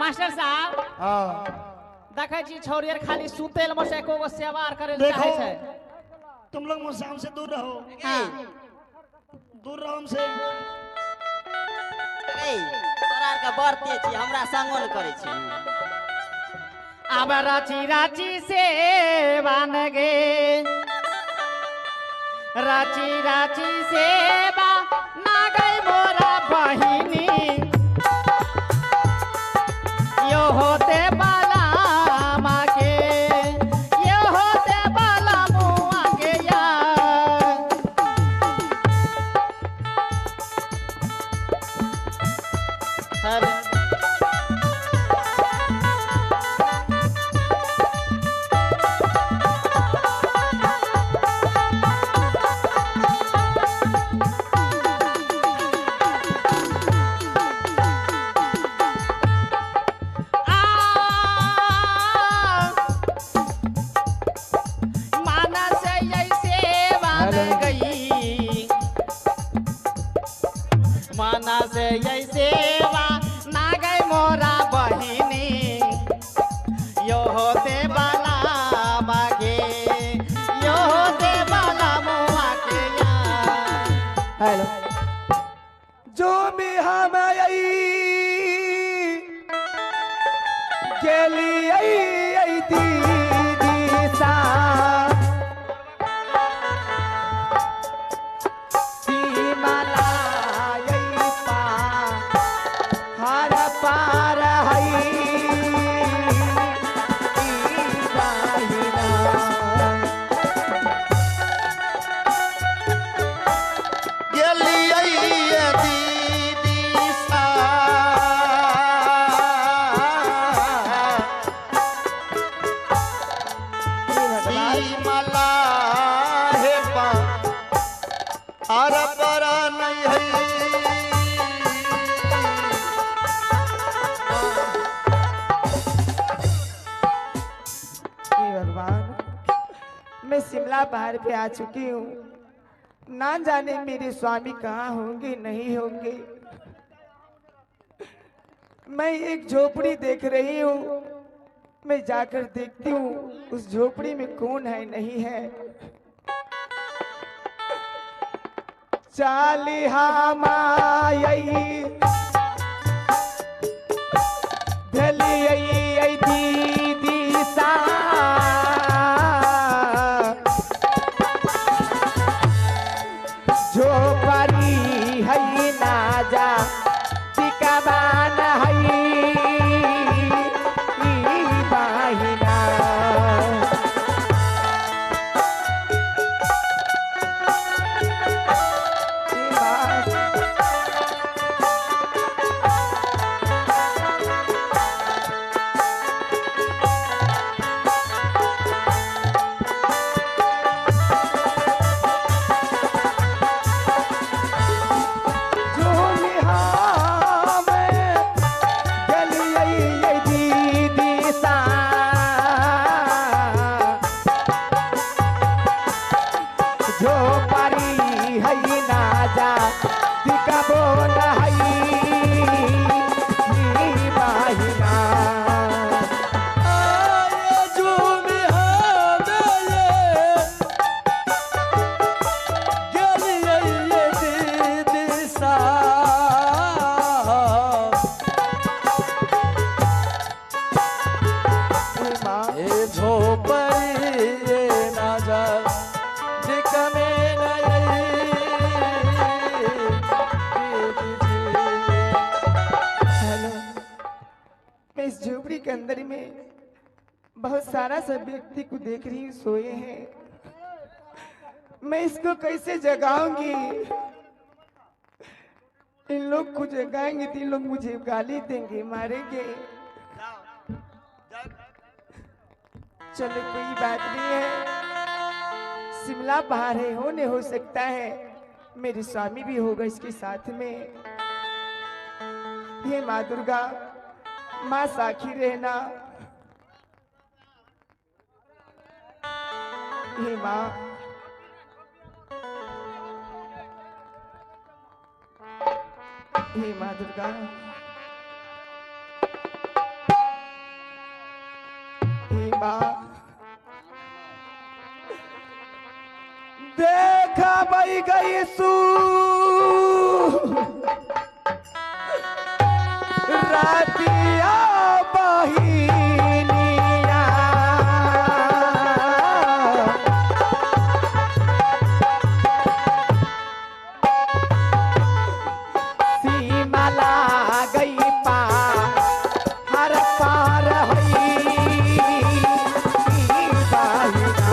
Master साहब हाँ देखे छी छौरियर खाली सुतेल में से एको गो सेवार करे देखो चाहे छै। तुम लोग मुझसे हमसे दूर रहो, हाँ दूर रहो हमसे। तोरा के बढ़ते छी हमरा संगो न करे छी। अब राची राची से बन गे राची राची से ना गई मोरा बहिनी यो होते बाला माँ के यो होते बाला मुआ के यार। माना से ऐसे ना गई मोरा बहिनी यो होते बाला बागे यो होते बाला मुआ के यार। हेलो जो भी हम गेली दीदी सा सीमाला हर पार मैं शिमला पहाड़ पे आ चुकी हूँ। ना जाने मेरे स्वामी कहाँ होंगे नहीं होंगे। मैं एक झोपड़ी देख रही हूँ, मैं जाकर देखती हूँ उस झोपड़ी में कौन है नहीं है। चाली दीदी सा जो परी है ना जा टिकाबान है बाहिना। इस झोपड़ी के अंदर में बहुत सारा सब व्यक्ति को देख रही हूँ सोए हैं। मैं इसको कैसे जगाऊंगी? इन लोग को जगाएंगे तो इन लोग मुझे गाली देंगे, मारेंगे। चलो कोई बात नहीं है, शिमला पहाड़ है, होने हो सकता है मेरे स्वामी भी होगा इसके साथ में। हे माँ दुर्गा, माँ साखी रहना। हे माँ, हे माँ दुर्गा, बही गई सू रातिया बहिनिया सीमा ला गई पा हर पार हई बाहिना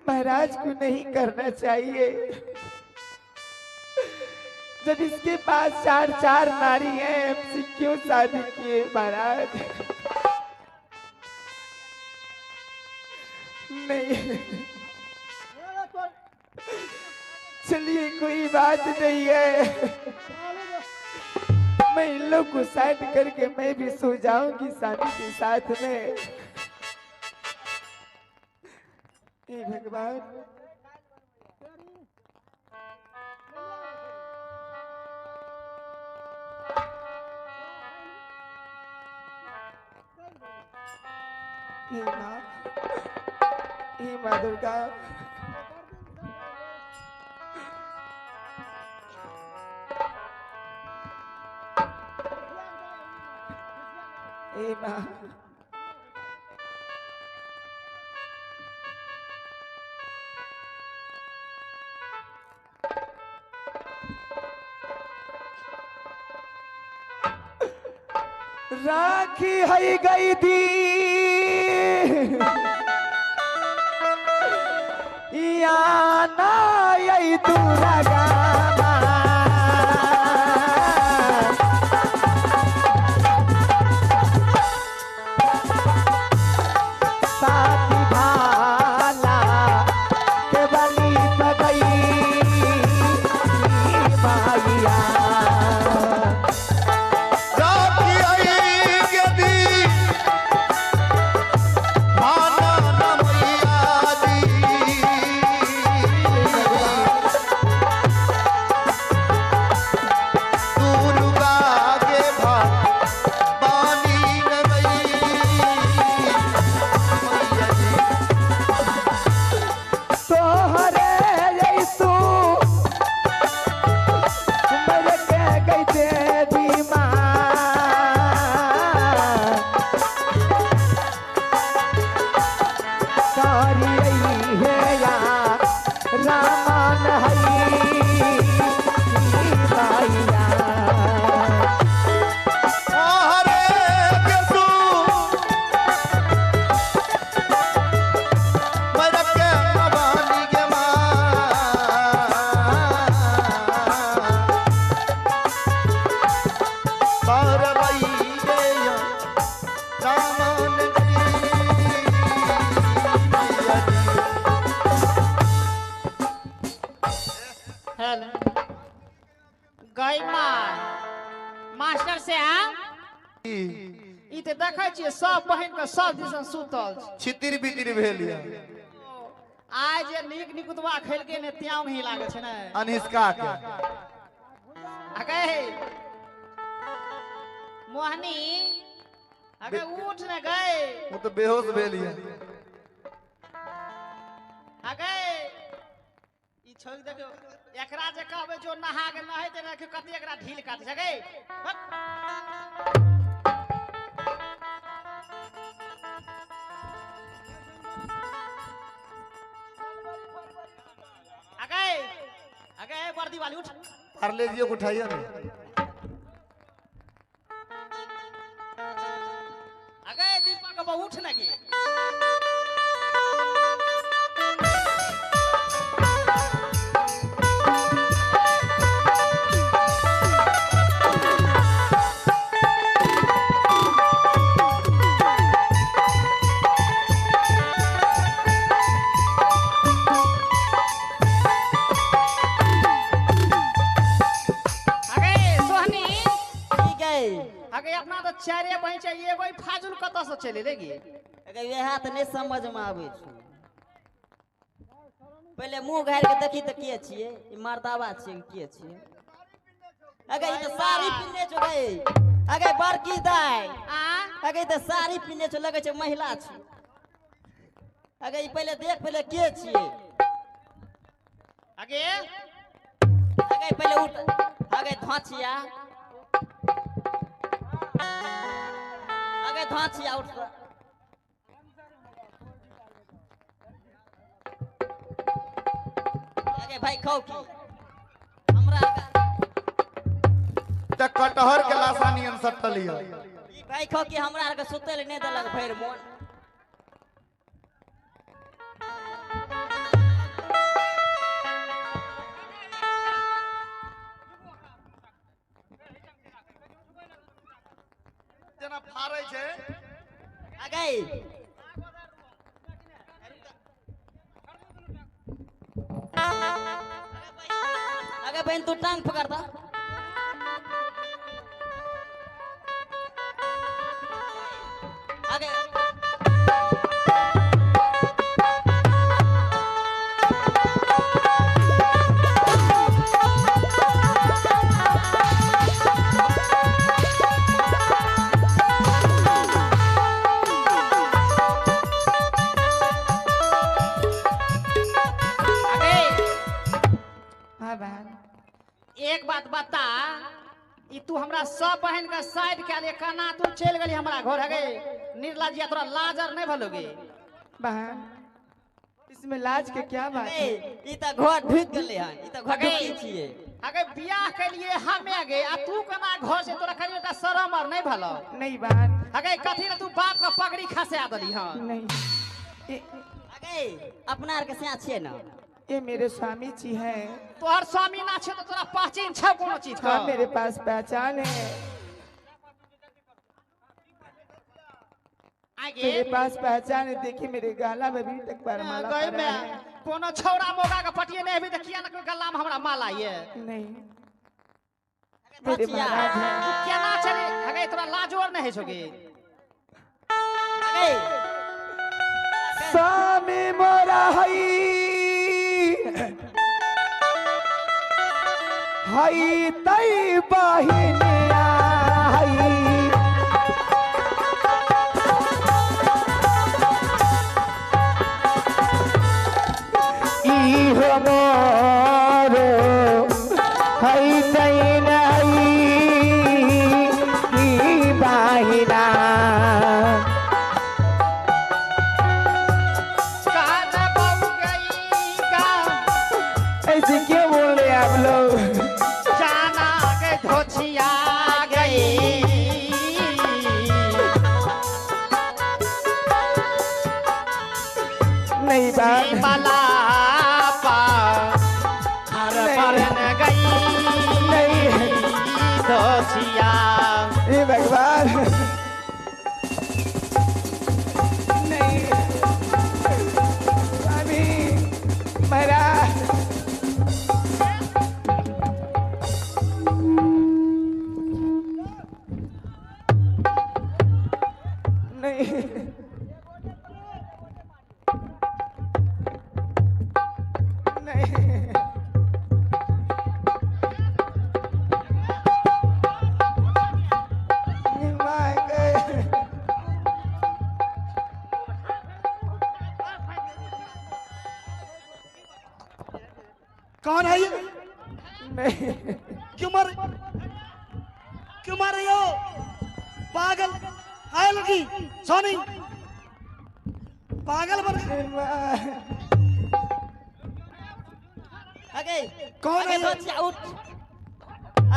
महाराज को नहीं करना चाहिए। जब इसके पास चार चार नारी हैं, हमसे क्यों शादी किए महाराज? नहीं, चलिए कोई बात नहीं है। मैं इन लोग को साइड करके मैं भी सो जाऊंगी शादी के साथ में। हे भगवान, हे माँ, हे माँ दुर्गा, हे माँ, राखी है गई थी या ना यही दुर्गा साथी भाला के बली पगई माया मास्टर से ई ते देखै छियै सब बहिन के सब दिसन सुतल छितिर बितिर भेल या आज जे नीक निकुतवा खेल के ने त्याउ नहीं लागे छै ने अनिष्का के आगे मोहनी आगे उठ न गए वो तो बेहोश भेल या आगे ई छोड़ देखो एकरा जे कहबे जो नहा के नहे ते न कते एकरा ढील काट सके आगे आगे वर्दी वाली उठ पार्ले जी को उठाइए ना आगे दीपक अब उठ लगे आगे अपना तो चारे बहन चाहिए एगो ही फाजुल कत से चले लेगी अगर यह तो नहीं समझ में आवे छै पहले मुंह घार के देखी तो के छिए ई मर्दावा छिए के छिए अगर ई तो साड़ी पिन्ने छ गए अगर बड़की दाई अगर तो साड़ी पिन्ने छ लगे छै महिला छी अगर ई पहले देख पहले के छिए आगे अगर पहले उठ अगर धाचिया अगर धाचिया उठ अगर भाई खाओ की हमरा त कटहर के लाशा नियन सटल हिय ई भाई खाओ की हमरा आर के सुतल नहीं देलक भैर मोन जना फारै छै आगे आगे बहन तू टांग पकड़ता आगे हाँ बहन एक बात बता ई तू हमरा सब बहन के साइड के लिए कना तू चल गली हमरा घर हगे निर्लज्जिया तोरा लाजर नहीं भलोगे बहन इसमें लाज के क्या बात है ई त घर ढुक गेले हन ई त घर ढुकी छिए अगे बियाह के लिए हमे गे आ तू कना घर से तोरा करियो त शरम और नहीं भलो नहीं बहन अगे कथी रे तू बाप का पगड़ी खसा दली हां नहीं आगे अपना आर के से छिए ना ये मेरे स्वामी जी हैं तोहर स्वामी ना छे तो तोरा पहचान छ कोनो चीज का हाँ मेरे पास पहचान है आगे मेरे पास पहचान है देखिए मेरे गाला में भी तक वरमाला गई पड़ा में है कोनो छौरा मोगा के पटिए नहीं अभी तक किया ना कोई गल्ला में हमरा माला ये नहीं मेरे महाराज हैं तू केना चले अगे तोरा लाजोर नहीं होगे आगे स्वामी मोरा हई हई तई बहिनिया हई ई हमरो हई तई नहीं ई बहिना कान बहु गई का ऐसे क्यों बोल रहे हैं आप लोग जाना के धोछिया गई नहीं बात बाला पा हर परन गई नहीं धोछिया हे भगवान नहीं स्वामी महाराज नहीं नहीं माय गए कौन है ये नहीं क्यों मार रही हो पागल आए लड़की सोनी पागल बन आगे कौन है आगे ये? धोचिया उठ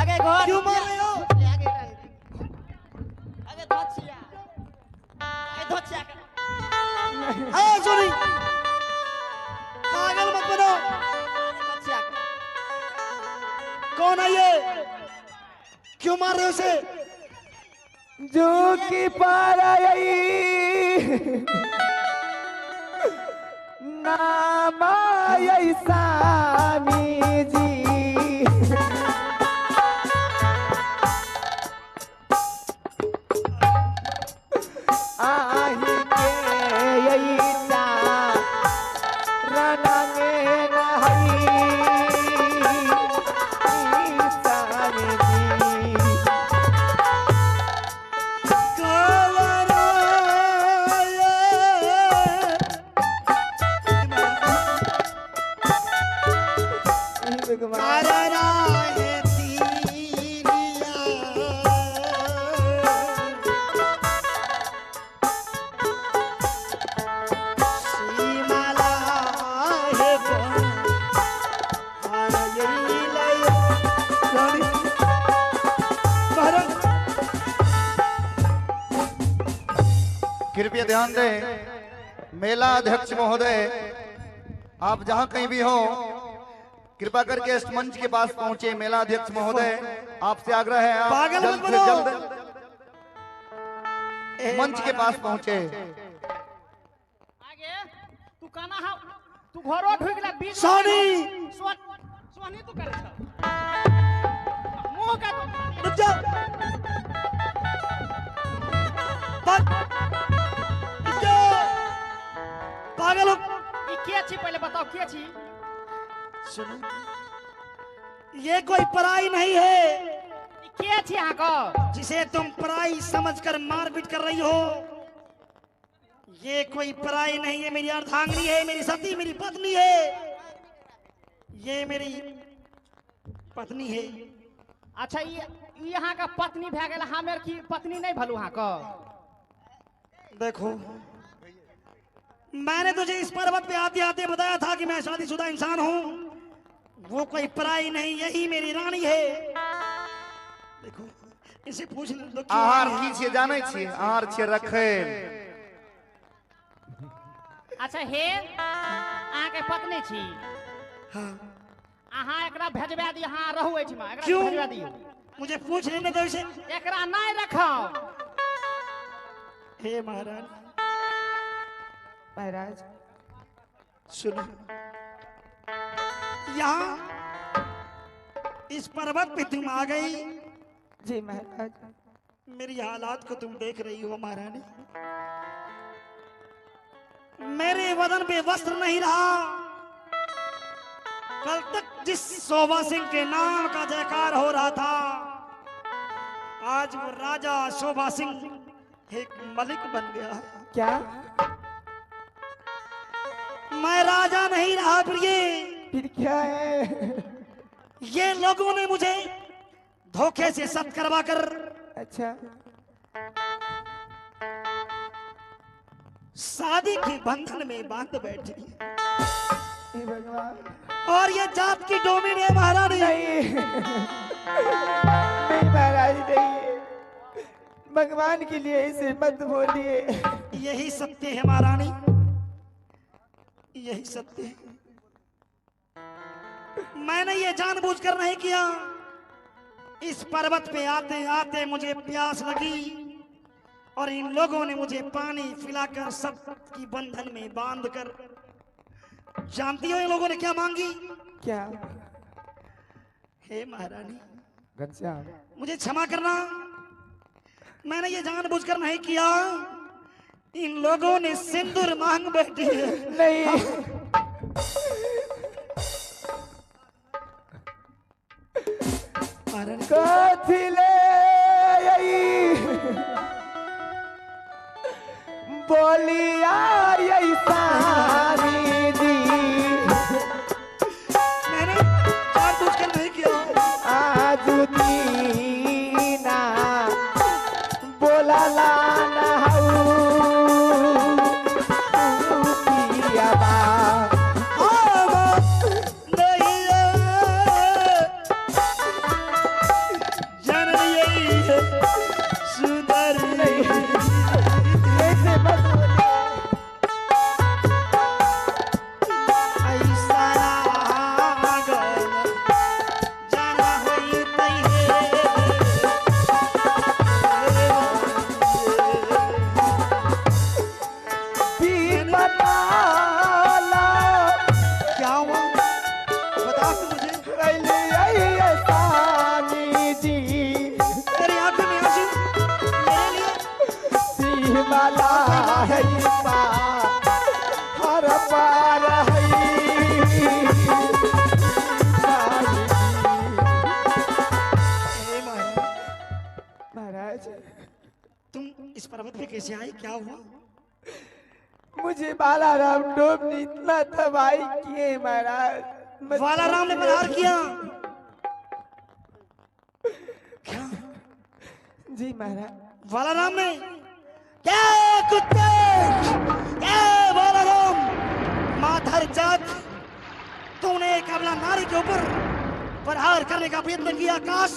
आगे घर क्यों मार रही हो आगे धोचिया आगे धोचिया हाँ सोनी पागल मत बनो धोचिया कौन है ये क्यों मार रहे हो उसे जो कि पाराई नामाय स्वामी जी कृपया ध्यान दें, मेला अध्यक्ष महोदय, आप जहां कहीं भी हो, कृपा करके इस मंच के पास पहुंचे। मेला अध्यक्ष महोदय, आपसे आग्रह है, आप पागल जल्द मत से बनो। जल्द मंच के पास पहुंचे। आगे तू काना हा तू घरो ढुक गेला बीच सोनी! सोनी तू करे छ मुंह का रुक जा। रुक जा। पागल हो। ई के छी पहले बताओ के छी? सुनो, ये कोई पराई नहीं है ई के छी यहां को? जिसे तुम पराई समझकर मारपीट कर रही हो। ये कोई पराई नहीं है, मेरी अर्धांगिनी है, मेरी सती, मेरी पत्नी है। ये मेरी पत्नी है। अच्छा ई यहां का पत्नी भे गेल, हमेर की पत्नी नहीं भलू यहां को? देखो, मैंने तुझे इस पर्वत पे आते आते बताया था कि मैं शादीशुदा इंसान हूं। वो कोई पराई नहीं, यही मेरी रानी है। देखो, इसे पूछ लो क्यों आहार आई है। की छिए जाने छिए? आहार छिए रखेल। अच्छा हे अहाँ के पत्नी छी? हाँ। अहाँ एकरा भेजबा दी, अहाँ रहू एठमा, एकरा क्यों? भेजबा दियो। मुझे पूछ लेने दो इसे। एकरा नहीं रखाओ। हे महाराज, महाराज सुनो, यहाँ इस पर्वत पे तुम आ गई। जी महाराज। मेरी हालात को तुम देख रही हो महारानी। मेरे बदन पे वस्त्र नहीं रहा। कल तक जिस शोभा सिंह के नाम का जयकार हो रहा था, आज वो राजा शोभा सिंह एक मलिक बन गया। क्या? मैं राजा नहीं रहा प्रिय। फिर क्या है? ये लोगों ने मुझे धोखे से सत करवा कर अच्छा, शादी के बंधन में बांध बैठी। हे भगवान। और ये जात की डोमिन है महारानी। नहीं नहीं महाराज, नहीं, भगवान के लिए इसे मत बोलिए। यही सत्य है महारानी, यही सत्य है। मैंने ये जानबूझकर नहीं किया। इस पर्वत पे आते आते मुझे प्यास लगी और इन लोगों ने मुझे पानी पिलाकर सब की बंधन में बांधकर, जानती हो इन लोगों ने क्या मांगी? क्या? हे महारानी, घनश्याम, मुझे क्षमा करना, मैंने ये जानबूझकर नहीं किया। इन लोगों ने सिंदूर मांग बैठी है। नहीं, महारानी, कथिले यही बोलिया यही सारी जी, मैंने जानबूझकर नहीं किया। आज दीना बोला लाना इस पर्वत पे कैसे आई, क्या हुआ? मुझे बालाराम डोब ने इतना तबाही किए महाराज। बालाराम ने बलहार किया? क्या? जी महाराज। बालाराम ने क्या? कुत्ते! क्या बालाराम, माधर जात, तूने एक अबला नारी के ऊपर प्रहार करने का प्रयत्न किया। काश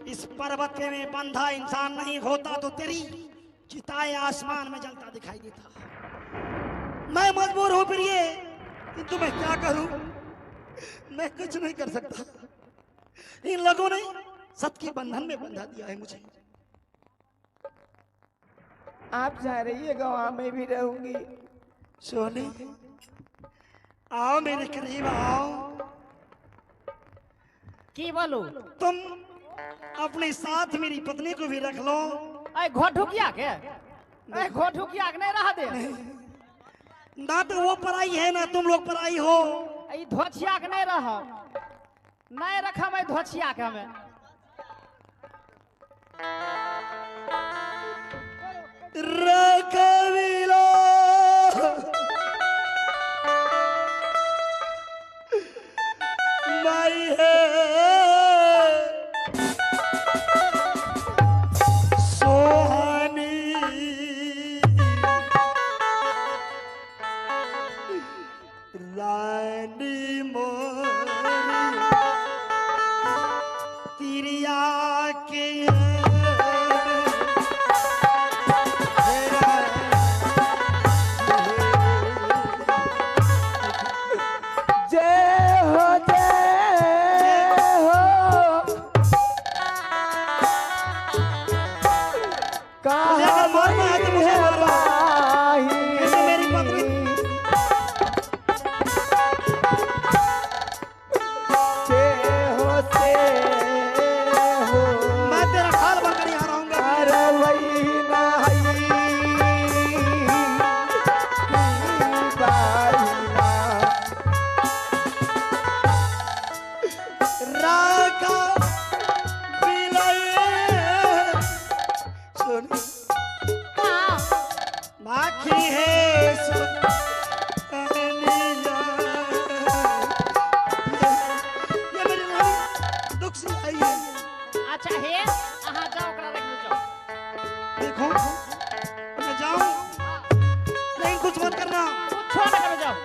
इस पर्वत पे में बंधा इंसान नहीं होता तो तेरी चिताए आसमान में जलता दिखाई देता। मैं मजबूर हूं फिर ये, किंतु मैं क्या करूं? मैं कुछ नहीं कर सकता। इन लोगों ने सत के बंधन में बंधा दिया है मुझे। आप जा रहिएगा, वहां मैं भी रहूंगी। सोनी, आओ मेरे करीब आओ। की बोलू? तुम अपने साथ मेरी पत्नी को भी रख लो। अरे घोटुकिया के, अरे घोटुकिया के नहीं रह दे। ना तो वो पराई है ना तुम लोग पराई हो। ई धोछिया के नहीं रह, नहीं रखा मैं धोछिया के हमें। रखविलो माई है सोहानी, रानी मोरी तिरिया के जय हो कहाँ मरना है तो मुझे मरवा। बाही। ये मेरी पत्नी। मैं तेरा खाल बनकर यहाँ रहूंगा। राका बिलाए सोनी बाकी है ये मेरी रानी दुख से आई है। अच्छा हे अहाँ जाओ ओकरा रख लो जाओ। देखो मैं जाऊं लेकिन कुछ मत करना। कुछ छोड़ कर जाओ।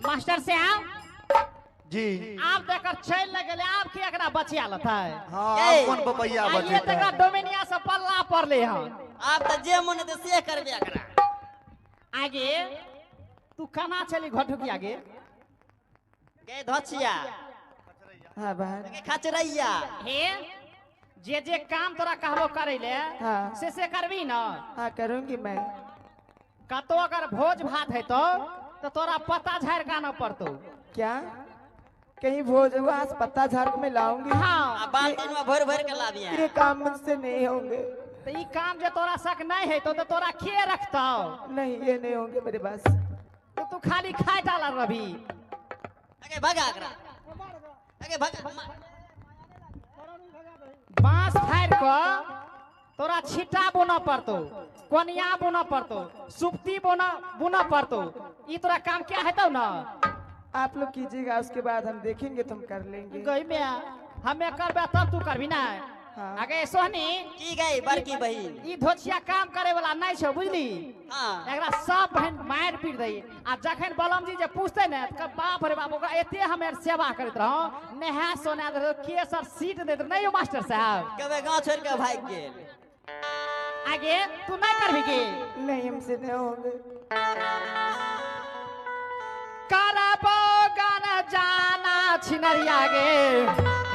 मास्टर साहब जी आप देकर चल लगले, आप की एकरा बचिया लता है। हाँ ए, आप कौन पपैया आइए बचे तकरा डोमिनिया से पल्ला पड़ले हां। आप तो जे मन है से करबे एकरा। आगे तू कना चली घोटुकिया गे? के धोछिया हाँ बहन। के खचरैया। हे जे काम तोरा कहबो करे ले हाँ। से करबी ना। हाँ करूंगी मैं। कतो अगर भोज भात है तो तोरा पता झाड़ का न पड़तो। क्या कहीं भोज हुआ आज पत्ता झाड़ के मैं लाऊंगी। हाँ आ बाल्टीन में भर भर के ला दिया। ये काम मुझसे नहीं होंगे। तो ई काम जे तोरा शक नहीं है तो तोरा के रखता? नहीं ये नहीं होंगे मेरे पास। तो तू खाली खाए डाला रवि। आगे भगा एकरा, आगे भगा। बांस फाड़ को तोरा छिटा बोना पड़तो, कोनिया बोना पड़तो, सुप्ती बुना पड़तो। ई तोरा काम क्या है तो ना? आप लोग कीजिएगा, उसके बाद हम देखेंगे, तुम कर लेंगे। गई में हमें करबे तब तू करबी ना। हाँ। आगे सोहनी की गई बड़की बहिन। ई धोछिया काम करे वाला नहीं छौ बुझली। हां एकरा सब बहन मार पीट दई। आ जखन बलम जी जे पूछते ने त बाप रे बाप ओकरा एते हमें सेवा करत रहो, नहा सोना दे केसर सीट देत नहीं हो मास्टर साहब। कबे गांव छोड़ के भाग गेल। आगे तू नहीं करबी के? नहीं हमसे नहीं होंगे। करबो गाना जाना छिनरिया गे।